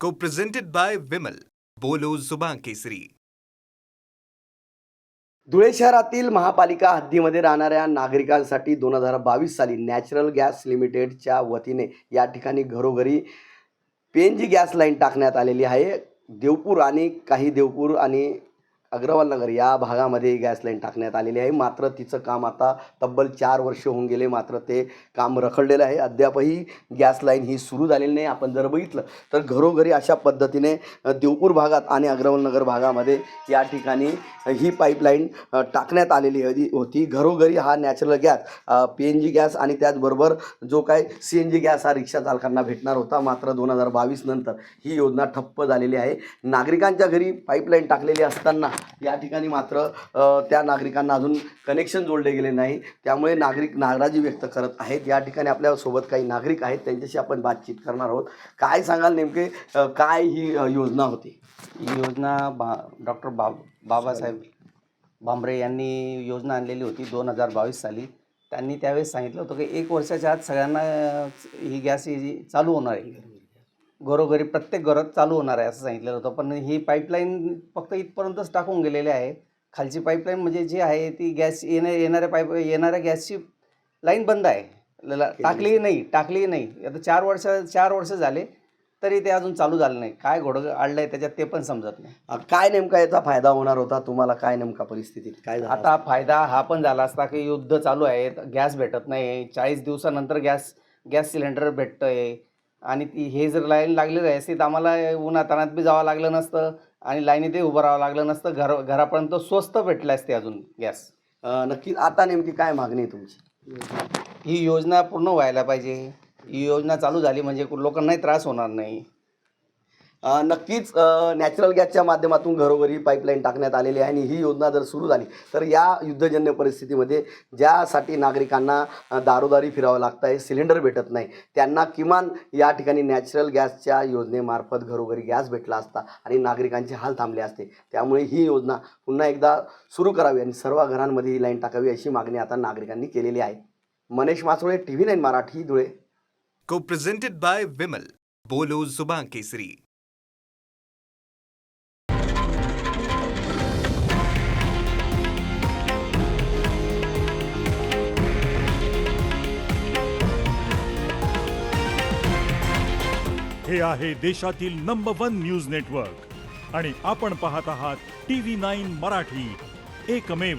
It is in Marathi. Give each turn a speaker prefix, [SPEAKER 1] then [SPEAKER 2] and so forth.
[SPEAKER 1] Co-presented by Vimal. बोलो जुबान केसरी.
[SPEAKER 2] धुळे शहरातील महापालिका हद्दीमध्ये राहणाऱ्या नागरिकांसाठी 2022 साली नॅचरल गॅस लिमिटेडच्या वतीने या ठिकाणी घरोघरी पीएनजी गॅस लाईन टाकण्यात आलेली आहे. देवपूर आणि देवपूर आणि अग्रवाल नगर या भागामध्ये गॅस लाईन टाकण्यात आलेली आहे. मात्र तिचं काम आता तब्बल 4 वर्ष होऊन गेले, मात्र ते काम रखडलेलं आहे. अद्यापही गॅस लाईन ही सुरू झालेली नाही. आपण जर बघितलं तर घरोघरी अशा पद्धतीने देवपूर भागात आणि अग्रवाल नगर भागामध्ये या ठिकाणी ही पाईपलाईन टाकण्यात आलेली होती. घरोघरी हा नॅचरल गॅस, पीएनजी गॅस आणि त्याचबरोबर जो काय सीएनजी गॅस हा रिक्षा चालकांना भेटणार होता. मात्र 2022 नंतर ही योजना ठप्प झालेली आहे. नागरिकांच्या घरी पाईपलाईन टाकलेली असताना या ठिकाणी मात्र त्या नागरिकांना अजून कनेक्शन जोडले गेले नाही. त्यामुळे नागरिक नाराजी व्यक्त करत आहेत. या ठिकाणी आपल्यासोबत काही नागरिक आहेत, त्यांच्याशी आपण बातचीत करणार आहोत. काय सांगाल नेमके काय ही योजना होती?
[SPEAKER 3] ही योजना डॉक्टर बाबासाहेब भामरे यांनी योजना आणलेली होती 2022 साली. त्यांनी त्यावेळेस सांगितलं होतं की 1 वर्षाच्या आत सगळ्यांना ही गॅस चालू होणार आहे, घरोघरी प्रत्येक घरात चालू होणार आहे असं सांगितलेलं होतं. पण ही पाईपलाईन फक्त इथपर्यंतच टाकून गेलेली आहे. खालची पाईपलाईन म्हणजे जी आहे ती गॅस येणाऱ्या गॅसची लाईन बंद आहे, टाकली नाही. आता 4 वर्ष झाले तरी ते अजून चालू झालं नाही. काय घोडं अडलं आहे त्याच्यात ते पण समजत नाही.
[SPEAKER 2] काय नेमका याचा फायदा होणार होता तुम्हाला? काय नेमका परिस्थितीत काय झालं?
[SPEAKER 3] आता फायदा हा पण झाला असता की युद्ध चालू आहे, गॅस भेटत नाही, 40 दिवसानंतर गॅस सिलेंडर भेटतं आहे. आणि हे जर लाईन लागलेली असती तर आम्हाला उन्हातानात बी जावं लागलं नसतं आणि लाईनीतही उभं राहावं लागलं नसतं. घरापर्यंत स्वस्त भेटले असते अजून गॅस.
[SPEAKER 2] नक्की आता नेमकी काय मागणी आहे तुमची?
[SPEAKER 3] ही योजना पूर्ण व्हायला पाहिजे. ही योजना चालू झाली म्हणजे लोकांनाही त्रास होणार नाही.
[SPEAKER 2] नक्कीच नॅचरल गॅसच्या माध्यमातून घरोघरी पाईपलाईन टाकण्यात आलेली आहे. आणि ही योजना जर सुरू झाली तर या युद्धजन्य परिस्थितीमध्ये ज्यासाठी नागरिकांना दारोदारी फिरावं लागतं आहे, सिलेंडर भेटत नाही, त्यांना किमान या ठिकाणी नॅचरल गॅसच्या योजनेमार्फत घरोघरी गॅस भेटला असता आणि नागरिकांचे हाल थांबले असते. त्यामुळे ही योजना पुन्हा एकदा सुरू करावी आणि सर्व घरांमध्ये ही लाईन टाकावी अशी मागणी आता नागरिकांनी केलेली आहे. Manish Masole, TV9 Marathi, Dhule.
[SPEAKER 1] Co-presented by Vimal. बोलो जुबान केसरी.
[SPEAKER 4] हे आहे देशातील नंबर 1 न्यूज नेटवर्क आणि आपण पाहत आहात TV9 मराठी, एकमेव.